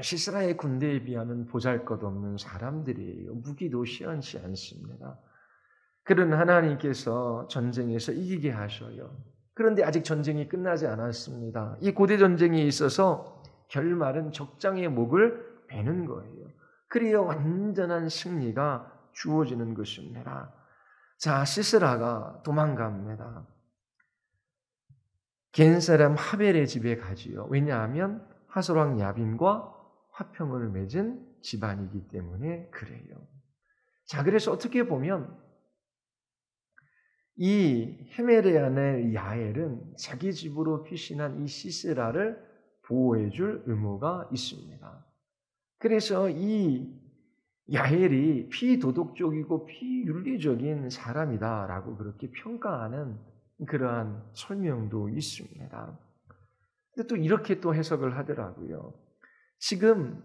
시스라의 군대에 비하면 보잘것없는 사람들이에요. 무기도 시원치 않습니다. 그런 하나님께서 전쟁에서 이기게 하셔요. 그런데 아직 전쟁이 끝나지 않았습니다. 이 고대 전쟁에 있어서 결말은 적장의 목을 베는 거예요. 그래야 완전한 승리가 주어지는 것입니다. 자, 시스라가 도망갑니다. 겐 사람 하벨의 집에 가지요. 왜냐하면 하솔왕 야빈과 화평을 맺은 집안이기 때문에 그래요. 자, 그래서 어떻게 보면 이 헤멜의 아내 야엘은 자기 집으로 피신한 이 시스라를 보호해줄 의무가 있습니다. 그래서 이 야엘이 피도덕적이고 피윤리적인 사람이다라고 그렇게 평가하는 그러한 설명도 있습니다. 근데 또 이렇게 또 해석을 하더라고요. 지금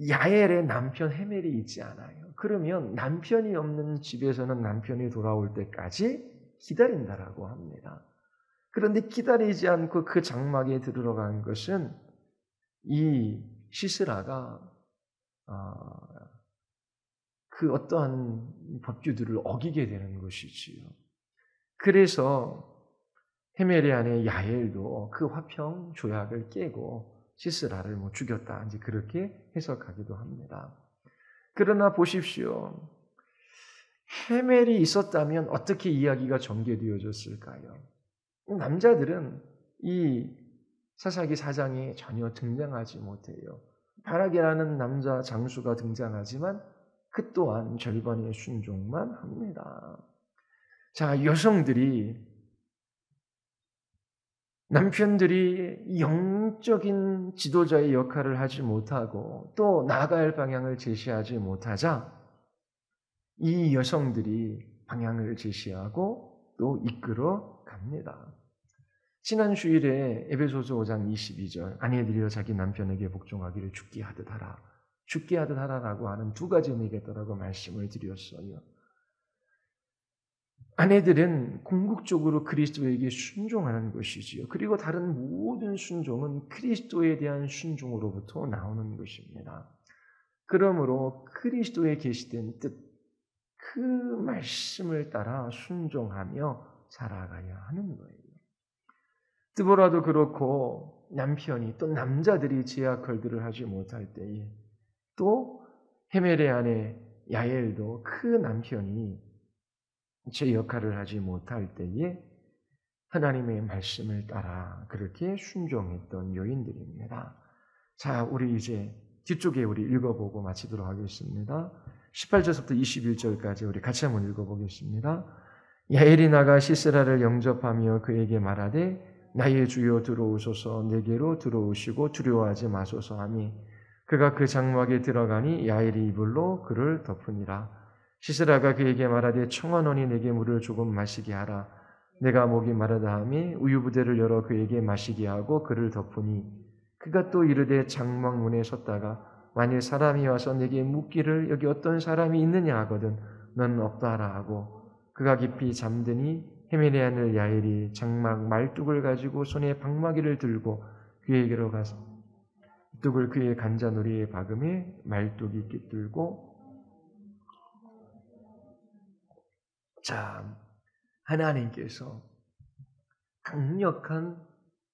야엘의 남편 헤멜이 있지 않아요. 그러면 남편이 없는 집에서는 남편이 돌아올 때까지 기다린다라고 합니다. 그런데 기다리지 않고 그 장막에 들어간 것은 이 시스라가 그 어떠한 법규들을 어기게 되는 것이지요. 그래서 헤멜의 아내 야엘도 그 화평 조약을 깨고 시스라를 죽였다. 이제 그렇게 해석하기도 합니다. 그러나 보십시오. 헤멜이 있었다면 어떻게 이야기가 전개되어졌을까요? 남자들은 이 사사기 4장에 전혀 등장하지 못해요. 바락이라는 남자 장수가 등장하지만 그 또한 절반의 순종만 합니다. 자, 남편들이 영적인 지도자의 역할을 하지 못하고 또 나아갈 방향을 제시하지 못하자 이 여성들이 방향을 제시하고 또 이끌어 갑니다. 지난 주일에 에베소서 5장 22절 아내들이여 자기 남편에게 복종하기를 죽게 하듯 하라. 죽게 하듯 하라라고 하는 두 가지 의미겠다라고 말씀을 드렸어요. 아내들은 궁극적으로 그리스도에게 순종하는 것이지요. 그리고 다른 모든 순종은 그리스도에 대한 순종으로부터 나오는 것입니다. 그러므로 그리스도에 계시된 뜻, 그 말씀을 따라 순종하며 살아가야 하는 거예요. 드보라도 그렇고 남편이 또 남자들이 제 역할들을 하지 못할 때에 또 헤멜의 아내 야엘도 그 남편이 제 역할을 하지 못할 때에 하나님의 말씀을 따라 그렇게 순종했던 여인들입니다. 자, 우리 이제 뒤쪽에 우리 읽어보고 마치도록 하겠습니다. 18절부터 21절까지 우리 같이 한번 읽어보겠습니다. 야엘이 나가 시스라를 영접하며 그에게 말하되 나의 주여 들어오소서 내게로 들어오시고 두려워하지 마소서 하니 그가 그 장막에 들어가니 야엘이 이불로 그를 덮으니라. 시스라가 그에게 말하되 청하노니 내게 물을 조금 마시게 하라. 내가 목이 마르다 하며 우유부대를 열어 그에게 마시게 하고 그를 덮으니 그가 또 이르되 장막 문에 섰다가 만일 사람이 와서 내게 묻기를 여기 어떤 사람이 있느냐 하거든 넌 없다라 하고 그가 깊이 잠드니 헤멜의 아들 야엘이 장막 말뚝을 가지고 손에 방마기를 들고 그에게로 가서 뚝을 그의 간자놀이에 박음에 말뚝이 깃들고 자, 하나님께서 강력한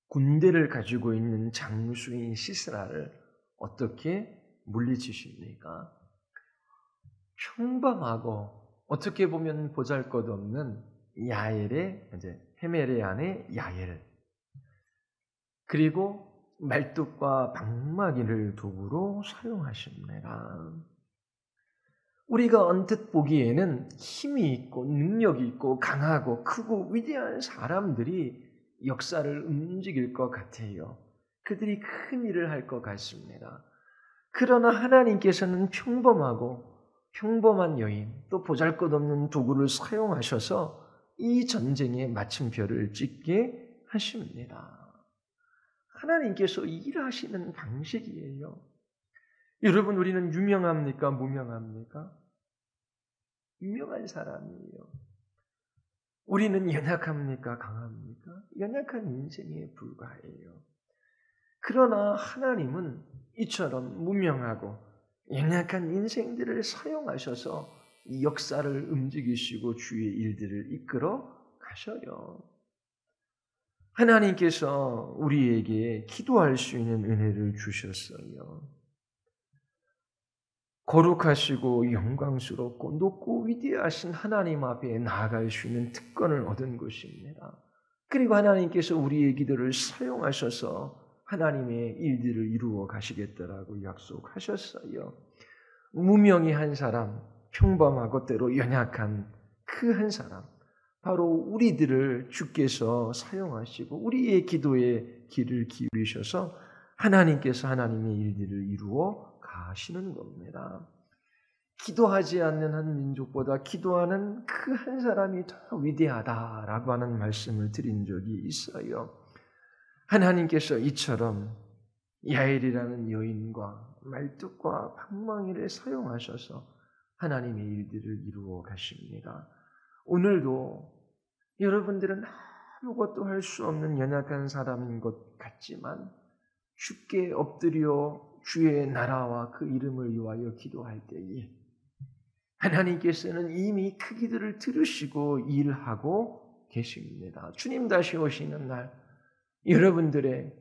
군대를 가지고 있는 장수인 시스라를 어떻게 물리치십니까? 평범하고 어떻게 보면 보잘것없는 야엘의 이제 헤멜의 아내 야엘 그리고 말뚝과 방마기를 도구로 사용하십니다. 우리가 언뜻 보기에는 힘이 있고 능력이 있고 강하고 크고 위대한 사람들이 역사를 움직일 것 같아요. 그들이 큰 일을 할 것 같습니다. 그러나 하나님께서는 평범한 여인, 또 보잘것없는 도구를 사용하셔서 이 전쟁에 마침표를 찍게 하십니다. 하나님께서 일하시는 방식이에요. 여러분, 우리는 유명합니까? 무명합니까? 유명한 사람이에요. 우리는 연약합니까? 강합니까? 연약한 인생에 불과해요. 그러나 하나님은 이처럼 무명하고 연약한 인생들을 사용하셔서 이 역사를 움직이시고 주의 일들을 이끌어 가셔요. 하나님께서 우리에게 기도할 수 있는 은혜를 주셨어요. 거룩하시고 영광스럽고 높고 위대하신 하나님 앞에 나아갈 수 있는 특권을 얻은 것입니다. 그리고 하나님께서 우리의 기도를 사용하셔서 하나님의 일들을 이루어 가시겠다라고 약속하셨어요. 무명의 한 사람, 평범하고 때로 연약한 그 한 사람, 바로 우리들을 주께서 사용하시고 우리의 기도에 귀를 기울이셔서 하나님께서 하나님의 일들을 이루어 가시는 겁니다. 기도하지 않는 한 민족보다 기도하는 그 한 사람이 더 위대하다라고 하는 말씀을 드린 적이 있어요. 하나님께서 이처럼 야엘이라는 여인과 말뚝과 방망이를 사용하셔서 하나님의 일들을 이루어 가십니다. 오늘도 여러분들은 아무것도 할 수 없는 연약한 사람인 것 같지만 주께 엎드려 주의 나라와 그 이름을 위하여 기도할 때에 하나님께서는 이미 그 기도를 들으시고 일하고 계십니다. 주님 다시 오시는 날 여러분들의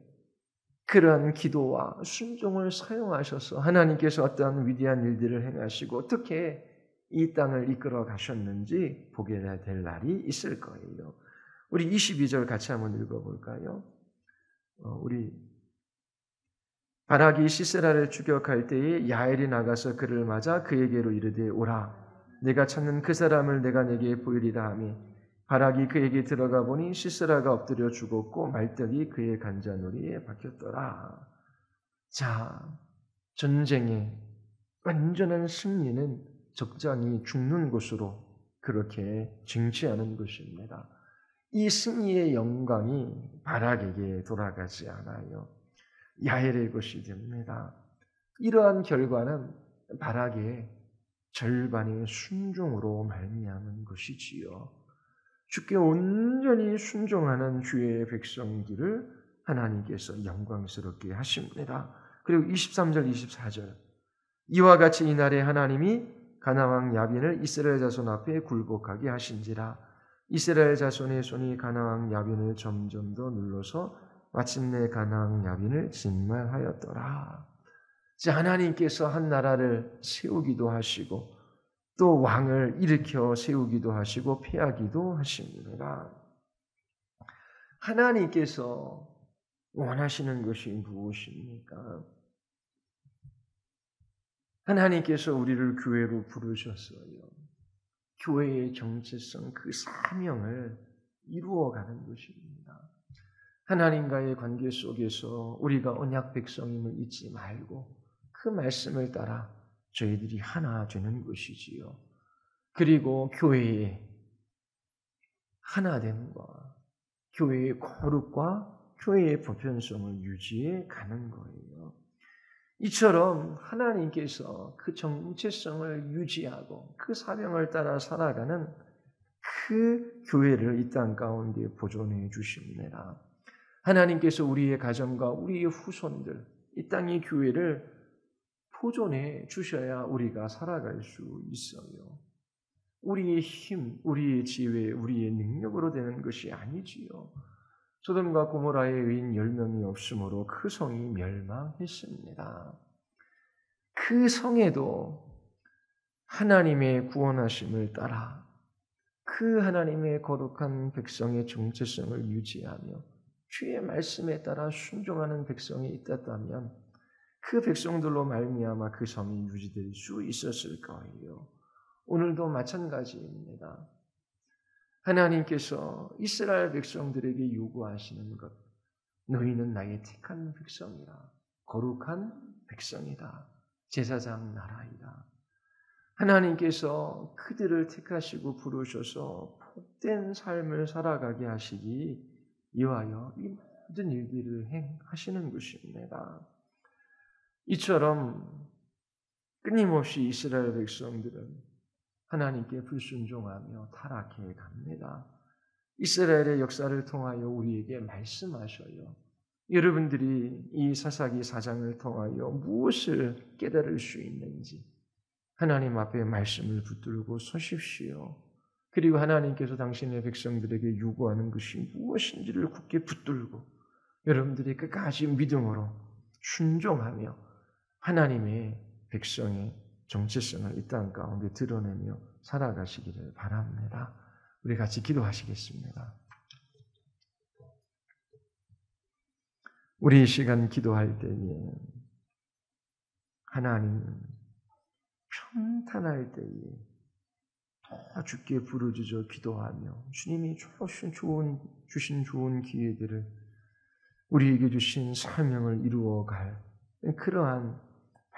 그러한 기도와 순종을 사용하셔서 하나님께서 어떠한 위대한 일들을 행하시고 어떻게 이 땅을 이끌어 가셨는지 보게 될 날이 있을 거예요. 우리 22절 같이 한번 읽어볼까요? 우리 바락이 시세라를 추격할 때에 야엘이 나가서 그를 맞아 그에게로 이르되 오라 내가 찾는 그 사람을 내가 내게 보이리라 하며 바락이 그에게 들어가 보니 시세라가 엎드려 죽었고 말떡이 그의 간자놀이에 박혔더라. 자, 전쟁의 완전한 승리는 적장이 죽는 곳으로 그렇게 쟁취하는 것입니다. 이 승리의 영광이 바락에게 돌아가지 않아요. 야엘의 것이 됩니다. 이러한 결과는 바락의 절반의 순종으로 말미암은 것이지요. 주께 온전히 순종하는 주의 백성들을 하나님께서 영광스럽게 하십니다. 그리고 23절, 24절 이와 같이 이날에 하나님이 가나안 야빈을 이스라엘 자손 앞에 굴복하게 하신지라 이스라엘 자손의 손이 가나안 야빈을 점점 더 눌러서 마침내 가나안 야빈을 진멸하였더라. 하나님께서 한 나라를 세우기도 하시고 또 왕을 일으켜 세우기도 하시고 패하기도 하십니다. 하나님께서 원하시는 것이 무엇입니까? 하나님께서 우리를 교회로 부르셨어요. 교회의 정체성, 그 사명을 이루어가는 것입니다. 하나님과의 관계 속에서 우리가 언약 백성임을 잊지 말고 그 말씀을 따라 저희들이 하나 되는 것이지요. 그리고 교회의 하나됨과 교회의 거룩과 교회의 보편성을 유지해 가는 거예요. 이처럼 하나님께서 그 정체성을 유지하고 그 사명을 따라 살아가는 그 교회를 이 땅 가운데 보존해 주십니다. 하나님께서 우리의 가정과 우리의 후손들, 이 땅의 교회를 보존해 주셔야 우리가 살아갈 수 있어요. 우리의 힘, 우리의 지혜, 우리의 능력으로 되는 것이 아니지요. 소돔과 고모라의 의인 10명이 없으므로 그 성이 멸망했습니다. 그 성에도 하나님의 구원하심을 따라 그 하나님의 거룩한 백성의 정체성을 유지하며 주의 말씀에 따라 순종하는 백성이 있었다면 그 백성들로 말미암아 그 성이 유지될 수 있었을 거예요. 오늘도 마찬가지입니다. 하나님께서 이스라엘 백성들에게 요구하시는 것, 너희는 나의 택한 백성이라, 거룩한 백성이다, 제사장 나라이다. 하나님께서 그들을 택하시고 부르셔서 복된 삶을 살아가게 하시기 위하여 이 모든 일들을 행하시는 것입니다. 이처럼 끊임없이 이스라엘 백성들은 하나님께 불순종하며 타락해 갑니다. 이스라엘의 역사를 통하여 우리에게 말씀하셔요. 여러분들이 이 사사기 4장을 통하여 무엇을 깨달을 수 있는지 하나님 앞에 말씀을 붙들고 서십시오. 그리고 하나님께서 당신의 백성들에게 요구하는 것이 무엇인지를 굳게 붙들고 여러분들이 끝까지 믿음으로 순종하며 하나님의 백성의 정체성을 이 땅 가운데 드러내며 살아가시기를 바랍니다. 우리 같이 기도하시겠습니다. 우리 이 시간 기도할 때에 하나님 평탄할 때에 더 주께 부르짖어 기도하며 주님이 주신 좋은 기회들을 우리에게 주신 사명을 이루어갈 그러한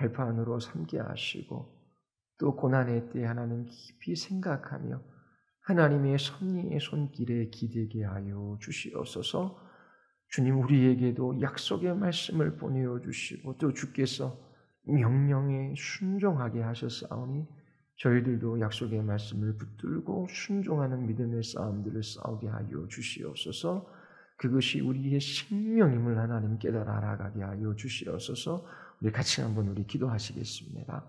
발판으로 삼게 하시고 또 고난의 때 하나님 깊이 생각하며 하나님의 섭리의 손길에 기대게 하여 주시옵소서. 주님 우리에게도 약속의 말씀을 보내어 주시고 또 주께서 명령에 순종하게 하셨사오니 저희들도 약속의 말씀을 붙들고 순종하는 믿음의 싸움들을 싸우게 하여 주시옵소서. 그것이 우리의 생명임을 하나님 깨달아 알아가게 하여 주시옵소서. 우리 같이 한번 기도하시겠습니다.